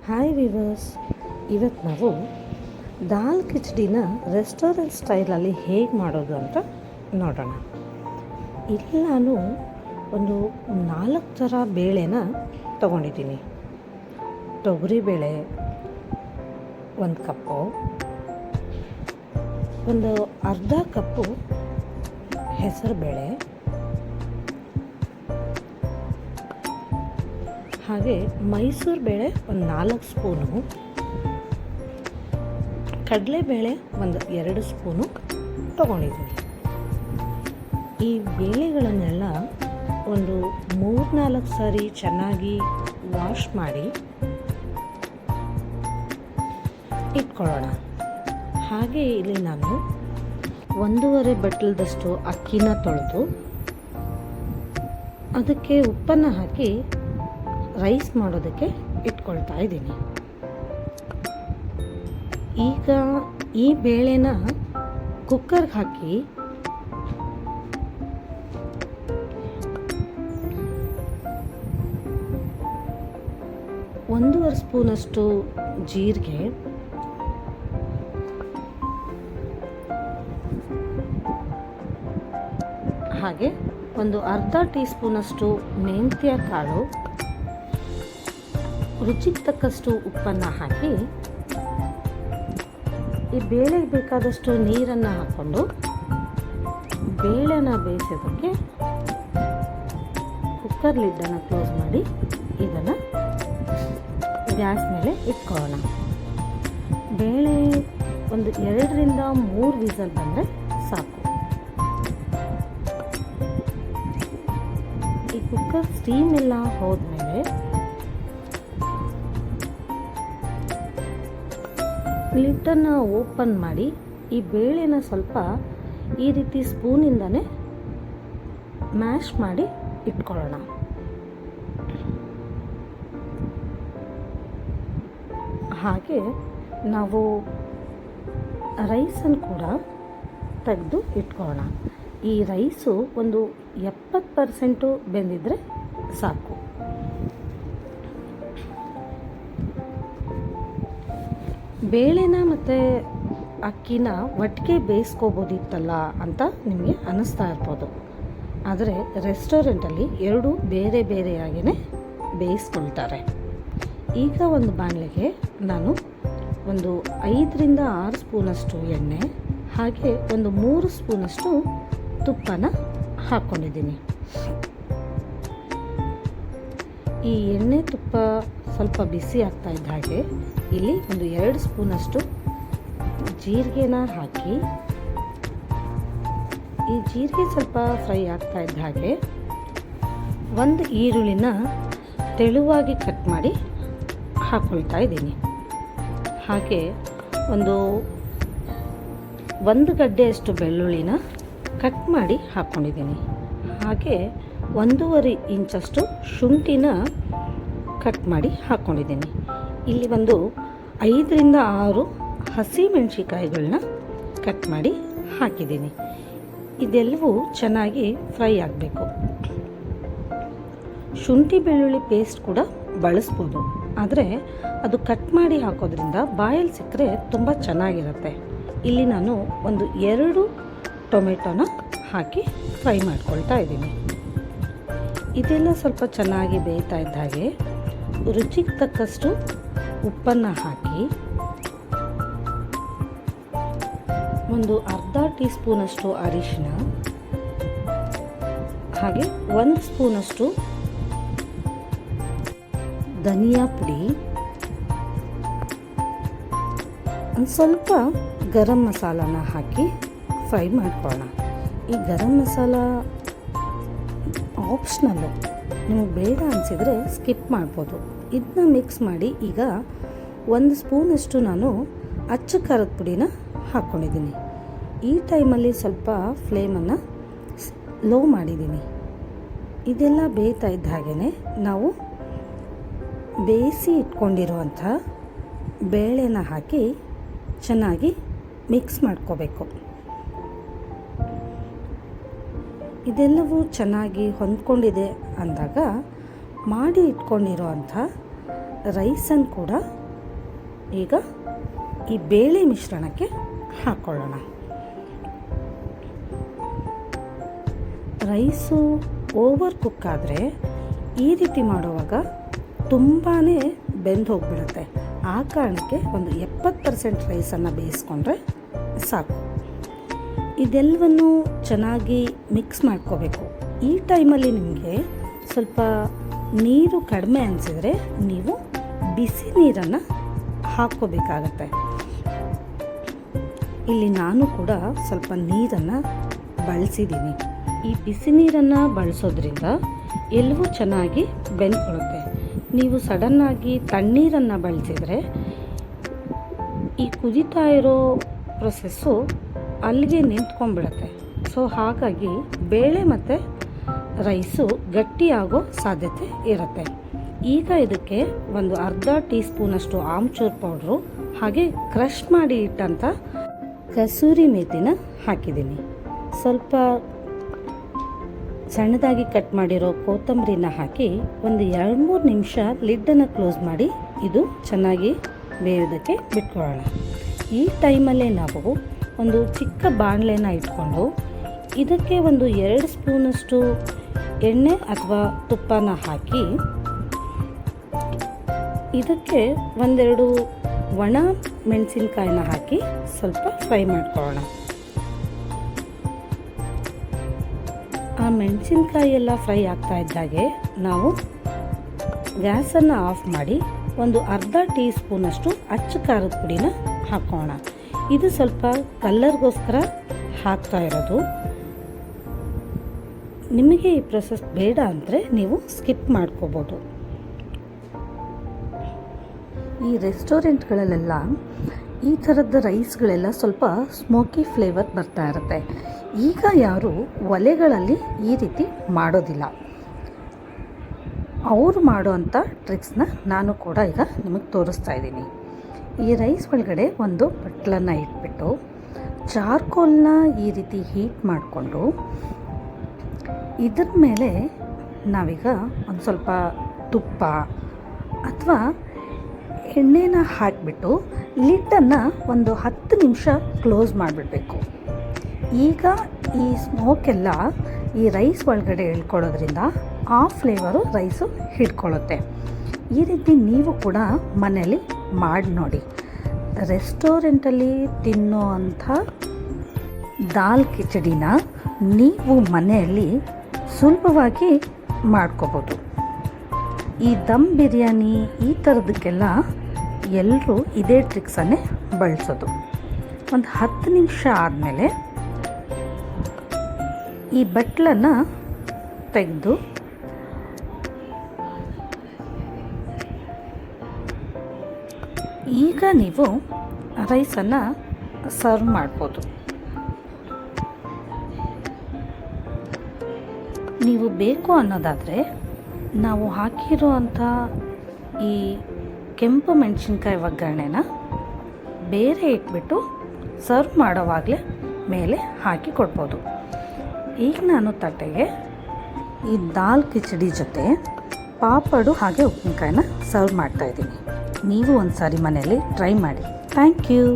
Hi viewers, ಇವತ್ತು ನಾವು ದಾಲ್ ಕಿಚಡಿನ restaurant ಸ್ಟೈಲಲ್ಲಿ ಹೇಗೆ ಮಾಡೋದು ಅಂತ ನೋಡೋಣ. ಇಲ್ಲಿ ನಾನು ಒಂದು 4 ಥರ ಬೇಳೆನ ತೊಗೊಂಡಿದ್ದೀನಿ. ತೊಗರಿಬೇಳೆ 1 ಕಪ್ಪು, ಒಂದು ಅರ್ಧ ಕಪ್ಪು ಹೆಸರುಬೇಳೆ, ಹಾಗೆ ಮೈಸೂರು ಬೇಳೆ ಒಂದು 4 ಸ್ಪೂನು, ಕಡಲೆಬೇಳೆ ಒಂದು 2 ಸ್ಪೂನು ತೊಗೊಂಡಿದ್ದೀನಿ. ಈ ಬೇಳೆಗಳನ್ನೆಲ್ಲ ಒಂದು 3-4 ಸಾರಿ ಚೆನ್ನಾಗಿ ವಾಶ್ ಮಾಡಿ ಇಟ್ಕೊಳ್ಳೋಣ. ಹಾಗೆ ಇಲ್ಲಿ ನಾನು 1.5 ಬಟ್ಲದಷ್ಟು ಅಕ್ಕಿನ ತೊಳೆದು ಅದಕ್ಕೆ ಉಪ್ಪನ್ನು ಹಾಕಿ ರೈಸ್ ಮಾಡೋದಕ್ಕೆ ಇಟ್ಕೊಳ್ತಾ ಇದ್ದೀನಿ. ಈಗ ಈ ಬೇಳೆನ ಕುಕ್ಕರ್ಗೆ ಹಾಕಿ ಒಂದೂವರೆ ಸ್ಪೂನಷ್ಟು ಜೀರಿಗೆ, ಹಾಗೆ ಒಂದು ಅರ್ಧ ಟೀ ಸ್ಪೂನಷ್ಟು ಮೆಂತ್ಯ ಕಾಳು, ರುಚಿಗೆ ತಕ್ಕಷ್ಟು ಉಪ್ಪನ್ನು ಹಾಕಿ ಈ ಬೇಳೆಗೆ ಬೇಕಾದಷ್ಟು ನೀರನ್ನು ಹಾಕ್ಕೊಂಡು ಬೇಳೆನ ಬೇಯಿಸೋದಕ್ಕೆ ಕುಕ್ಕರ್ ಲಿಡ್ಡನ್ನು ಕ್ಲೋಸ್ ಮಾಡಿ ಇದನ್ನು ಗ್ಯಾಸ್ ಮೇಲೆ ಇಟ್ಕೊಳ್ಳೋಣ. ಬೇಳೆ ಒಂದು 2ರಿಂದ 3 ವಿಸಲ್ ಬಂದರೆ ಸಾಕು. ಈ ಕುಕ್ಕರ್ ಸ್ಟೀಮ್ ಎಲ್ಲ ಹೋದ್ಮೇಲೆ ಲಿಡ್ಡನ್ನು ಓಪನ್ ಮಾಡಿ ಈ ಬೇಳೆನ ಸ್ವಲ್ಪ ಈ ರೀತಿ ಸ್ಪೂನಿಂದನೇ ಮ್ಯಾಶ್ ಮಾಡಿ ಇಟ್ಕೊಳ್ಳೋಣ. ಹಾಗೆ ನಾವು ರೈಸನ್ನು ಕೂಡ ತೆಗೆದು ಇಟ್ಕೊಳ್ಳೋಣ. ಈ ರೈಸು ಒಂದು 70% ಬೆಂದಿದ್ರೆ ಸಾಕು. ಬೇಳೆನ ಮತ್ತು ಅಕ್ಕಿನ ಒಟ್ಟಿಗೆ ಬೇಯಿಸ್ಕೋಬೋದಿತ್ತಲ್ಲ ಅಂತ ನಿಮಗೆ ಅನ್ನಿಸ್ತಾ ಇರ್ಬೋದು. ಆದರೆ ರೆಸ್ಟೋರೆಂಟಲ್ಲಿ 2 ಬೇರೆ ಬೇರೆಯಾಗಿಯೇ ಬೇಯಿಸ್ಕೊಳ್ತಾರೆ. ಈಗ ಒಂದು ಬಾಣಲೆಗೆ ನಾನು ಒಂದು 5ರಿಂದ 6 ಸ್ಪೂನಷ್ಟು ಎಣ್ಣೆ, ಹಾಗೆ ಒಂದು 3 ಸ್ಪೂನಷ್ಟು ತುಪ್ಪನ ಹಾಕ್ಕೊಂಡಿದ್ದೀನಿ. ಈ ಎಣ್ಣೆ ತುಪ್ಪ ಸ್ವಲ್ಪ ಬಿಸಿ ಆಗ್ತಾ ಇದ್ದ ಹಾಗೆ ಇಲ್ಲಿ ಒಂದು 2 ಸ್ಪೂನಷ್ಟು ಜೀರಿಗೆನ ಹಾಕಿ ಈ ಜೀರಿಗೆ ಸ್ವಲ್ಪ ಫ್ರೈ ಆಗ್ತಾ ಇದ್ದ ಹಾಗೆ ಒಂದು ಈರುಳ್ಳಿನ ತೆಳುವಾಗಿ ಕಟ್ ಮಾಡಿ ಹಾಕ್ಕೊಳ್ತಾ ಇದ್ದೀನಿ. ಹಾಗೆ ಒಂದು ಗಡ್ಡೆಯಷ್ಟು ಬೆಳ್ಳುಳ್ಳಿನ ಕಟ್ ಮಾಡಿ ಹಾಕ್ಕೊಂಡಿದ್ದೀನಿ. ಹಾಗೆ 1.5 ಇಂಚಷ್ಟು ಶುಂಠಿನ ಕಟ್ ಮಾಡಿ ಹಾಕ್ಕೊಂಡಿದ್ದೀನಿ. ಇಲ್ಲಿ ಒಂದು 5ರಿಂದ 6 ಹಸಿ ಮೆಣಸಿಕಾಯಿಗಳನ್ನ ಕಟ್ ಮಾಡಿ ಹಾಕಿದ್ದೀನಿ. ಇದೆಲ್ಲವೂ ಚೆನ್ನಾಗಿ ಫ್ರೈ ಆಗಬೇಕು. ಶುಂಠಿ ಬೆಳ್ಳುಳ್ಳಿ ಪೇಸ್ಟ್ ಕೂಡ ಬಳಸ್ಬೋದು, ಆದರೆ ಅದು ಕಟ್ ಮಾಡಿ ಹಾಕೋದ್ರಿಂದ ಬಾಯಲ್ಲಿ ಸಿಕ್ಕರೆ ತುಂಬ ಚೆನ್ನಾಗಿರುತ್ತೆ. ಇಲ್ಲಿ ನಾನು ಒಂದು 2 ಟೊಮೆಟೊನ ಹಾಕಿ ಫ್ರೈ ಮಾಡ್ಕೊಳ್ತಾ ಇದ್ದೀನಿ. ಇದೆಲ್ಲ ಸ್ವಲ್ಪ ಚೆನ್ನಾಗಿ ಬೇಯ್ತಾ ಇದ್ದ ಹಾಗೆ ರುಚಿಗೆ ತಕ್ಕಷ್ಟು ಉಪ್ಪನ್ನು ಹಾಕಿ ಒಂದು ಅರ್ಧ ಟೀ ಸ್ಪೂನಷ್ಟು ಅರಿಶಿನ, ಹಾಗೆ 1 ಸ್ಪೂನಷ್ಟು ಧನಿಯಾ ಪುಡಿ, ಒಂದು ಸ್ವಲ್ಪ ಗರಂ ಮಸಾಲಾನ ಹಾಕಿ ಫ್ರೈ ಮಾಡ್ಕೊಳ್ಳೋಣ. ಈ ಗರಂ ಮಸಾಲ ಆಪ್ಷನಲ್ಲು, ನಿಮಗೆ ಬೇಡ ಅನಿಸಿದರೆ ಸ್ಕಿಪ್ ಮಾಡ್ಬೋದು. ಇದನ್ನ ಮಿಕ್ಸ್ ಮಾಡಿ ಈಗ 1 ಸ್ಪೂನಷ್ಟು ನಾನು ಅಚ್ಚ ಖಾರದ ಪುಡಿನ ಹಾಕ್ಕೊಂಡಿದ್ದೀನಿ. ಈ ಟೈಮಲ್ಲಿ ಸ್ವಲ್ಪ ಫ್ಲೇಮನ್ನು ಲೋ ಮಾಡಿದ್ದೀನಿ. ಇದೆಲ್ಲ ಬೇಯ್ತಾ ಇದ್ದ ಹಾಗೆಯೇ ನಾವು ಬೇಯಿಸಿ ಇಟ್ಕೊಂಡಿರುವಂಥ ಬೇಳೆನ ಹಾಕಿ ಚೆನ್ನಾಗಿ ಮಿಕ್ಸ್ ಮಾಡ್ಕೋಬೇಕು. ಇದೆಲ್ಲವೂ ಚೆನ್ನಾಗಿ ಹೊಂದ್ಕೊಂಡಿದೆ ಅಂದಾಗ ಮಾಡಿ ಇಟ್ಕೊಂಡಿರೋ ಅಂಥ ರೈಸನ್ನು ಕೂಡ ಈಗ ಈ ಬೇಳೆ ಮಿಶ್ರಣಕ್ಕೆ ಹಾಕ್ಕೊಳ್ಳೋಣ. ರೈಸು ಓವರ್ ಕುಕ್ ಆದರೆ ಈ ರೀತಿ ಮಾಡುವಾಗ ತುಂಬಾ ಬೆಂದು ಹೋಗಿಬಿಡುತ್ತೆ. ಆ ಕಾರಣಕ್ಕೆ ಒಂದು 70% ರೈಸನ್ನು ಬೇಯಿಸ್ಕೊಂಡ್ರೆ ಸಾಕು. ಇದೆಲ್ಲವನ್ನು ಚೆನ್ನಾಗಿ ಮಿಕ್ಸ್ ಮಾಡ್ಕೋಬೇಕು. ಈ ಟೈಮಲ್ಲಿ ನಿಮಗೆ ಸ್ವಲ್ಪ ನೀರು ಕಡಿಮೆ ಅನಿಸಿದರೆ ನೀವು ಬಿಸಿ ನೀರನ್ನು ಹಾಕ್ಕೋಬೇಕಾಗತ್ತೆ. ಇಲ್ಲಿ ನಾನು ಕೂಡ ಸ್ವಲ್ಪ ನೀರನ್ನು ಬಳಸಿದ್ದೀನಿ. ಈ ಬಿಸಿ ನೀರನ್ನು ಬಳಸೋದ್ರಿಂದ ಎಲ್ಲವೂ ಚೆನ್ನಾಗಿ ಬೆಂದ್ಕೊಳ್ಳುತ್ತೆ. ನೀವು ಸಡನ್ನಾಗಿ ತಣ್ಣೀರನ್ನು ಬಳಸಿದರೆ ಈ ಕುದೀತಾ ಇರೋ ಪ್ರೊಸೆಸ್ಸು ಅಲ್ಲಿಗೆ ನಿಂತ್ಕೊಂಡ್ಬಿಡುತ್ತೆ. ಸೊ ಹಾಗಾಗಿ ಬೇಳೆ ಮತ್ತು ರೈಸು ಗಟ್ಟಿಯಾಗೋ ಸಾಧ್ಯತೆ ಇರುತ್ತೆ. ಈಗ ಇದಕ್ಕೆ ಒಂದು ಅರ್ಧ ಟೀ ಸ್ಪೂನಷ್ಟು ಆಮ್ಚೂರ್ ಪೌಡ್ರು ಹಾಗೆ ಕ್ರಷ್ ಮಾಡಿ ಇಟ್ಟಂಥ ಕಸೂರಿ ಮೇಥಿನ ಹಾಕಿದ್ದೀನಿ. ಸ್ವಲ್ಪ ಸಣ್ಣದಾಗಿ ಕಟ್ ಮಾಡಿರೋ ಕೊತ್ತಂಬರಿನ ಹಾಕಿ ಒಂದು 2-3 ನಿಮಿಷ ಲಿಡ್ಡನ್ನು ಕ್ಲೋಸ್ ಮಾಡಿ ಇದು ಚೆನ್ನಾಗಿ ಬೇಯೋದಕ್ಕೆ ಬಿಟ್ಕೊಳ್ಳೋಣ. ಈ ಟೈಮಲ್ಲೇ ನಾವು ಒಂದು ಚಿಕ್ಕ ಬಾಣಲೆನ ಇಟ್ಕೊಂಡು ಇದಕ್ಕೆ ಒಂದು 2 ಸ್ಪೂನಷ್ಟು ಎಣ್ಣೆ ಅಥವಾ ತುಪ್ಪನ ಹಾಕಿ ಇದಕ್ಕೆ 1-2 ಒಣ ಮೆಣಸಿನ್ಕಾಯಿನ ಹಾಕಿ ಸ್ವಲ್ಪ ಫ್ರೈ ಮಾಡ್ಕೊಳ್ಳೋಣ. ಆ ಮೆಣಸಿನ್ಕಾಯಿ ಎಲ್ಲ ಫ್ರೈ ಆಗ್ತಾ ಇದ್ದಾಗೆ ನಾವು ಗ್ಯಾಸನ್ನು ಆಫ್ ಮಾಡಿ ಒಂದು ಅರ್ಧ ಟೀ ಸ್ಪೂನಷ್ಟು ಅಚ್ಚ ಖಾರದ ಪುಡಿನ ಹಾಕೋಣ. ಇದು ಸ್ವಲ್ಪ ಕಲ್ಲರ್ಗೋಸ್ಕರ ಹಾಕ್ತಾ ಇರೋದು. ನಿಮಗೆ ಈ ಪ್ರೊಸೆಸ್ ಬೇಡ ಅಂದರೆ ನೀವು ಸ್ಕಿಪ್ ಮಾಡ್ಕೋಬೋದು. ಈ ರೆಸ್ಟೋರೆಂಟ್ಗಳಲ್ಲೆಲ್ಲ ಈ ಥರದ ರೈಸ್ಗಳೆಲ್ಲ ಸ್ವಲ್ಪ ಸ್ಮೋಕಿ ಫ್ಲೇವರ್ ಬರ್ತಾ ಇರುತ್ತೆ. ಈಗ ಯಾರು ಒಲೆಗಳಲ್ಲಿ ಈ ರೀತಿ ಮಾಡೋದಿಲ್ಲ. ಅವರು ಮಾಡೋವಂಥ ಟ್ರಿಕ್ಸ್ನ ನಾನು ಕೂಡ ಈಗ ನಿಮಗೆ ತೋರಿಸ್ತಾ ಇದ್ದೀನಿ. ಈ ರೈಸ್ ಒಳಗಡೆ ಒಂದು ಬಟ್ಲನ್ನು ಇಟ್ಬಿಟ್ಟು ಚಾರ್ಕೋಲ್ನ ಈ ರೀತಿ ಹೀಟ್ ಮಾಡಿಕೊಂಡು ಇದ್ರ ಮೇಲೆ ನಾವೀಗ ಒಂದು ಸ್ವಲ್ಪ ತುಪ್ಪ ಅಥವಾ ಎಣ್ಣೆನ ಹಾಕಿಬಿಟ್ಟು ಲಿಡ್ಡನ್ನು ಒಂದು 10 ನಿಮಿಷ ಕ್ಲೋಸ್ ಮಾಡಿಬಿಡಬೇಕು. ಈಗ ಈ ಸ್ಮೋಕೆಲ್ಲ ಈ ರೈಸ್ ಒಳಗಡೆ ಇಳ್ಕೊಳ್ಳೋದ್ರಿಂದ ಆ ಫ್ಲೇವರು ರೈಸು ಹಿಡ್ಕೊಳ್ಳುತ್ತೆ. ಈ ರೀತಿ ನೀವು ಕೂಡ ಮನೆಯಲ್ಲಿ ಮಾಡಿ ನೋಡಿ. ರೆಸ್ಟೋರೆಂಟಲ್ಲಿ ತಿನ್ನೋ ಅಂಥ ದಾಲ್ ಕಿಚಡಿನ ನೀವು ಮನೆಯಲ್ಲಿ ಸುಲಭವಾಗಿ ಮಾಡ್ಕೋಬೋದು. ಈ ದಮ್ ಬಿರಿಯಾನಿ ಈ ಥರದಕ್ಕೆಲ್ಲ ಎಲ್ಲರೂ ಇದೇ ಟ್ರಿಕ್ಸನ್ನೇ ಬಳಸೋದು. ಒಂದು 10 ನಿಮಿಷ ಆದಮೇಲೆ ಈ ಬಟ್ಲನ್ನು ತೆಗೆದು ಈಗ ನೀವು ರೈಸನ್ನು ಸರ್ವ್ ಮಾಡ್ಬೋದು. ನೀವು ಬೇಕು ಅನ್ನೋದಾದರೆ ನಾವು ಹಾಕಿರೋ ಅಂಥ ಈ ಕೆಂಪು ಮೆಣಸಿನ್ಕಾಯಿ ಒಗ್ಗರಣೆನ ಬೇರೆ ಇಟ್ಬಿಟ್ಟು ಸರ್ವ್ ಮಾಡೋವಾಗಲೇ ಮೇಲೆ ಹಾಕಿ ಕೊಡ್ಬೋದು. ಈಗ ನಾನು ತಟ್ಟೆಗೆ ಈ ದಾಲ್ ಕಿಚಡಿ ಜೊತೆ ಪಾಪಡು ಹಾಗೆ ಉಪ್ಪಿನಕಾಯಿನ ಸರ್ವ್ ಮಾಡ್ತಾಯಿದ್ದೀನಿ. ನೀವು ಒಂದು ಸಾರಿ ಮನೆಯಲ್ಲಿ ಟ್ರೈ ಮಾಡಿ. Thank you.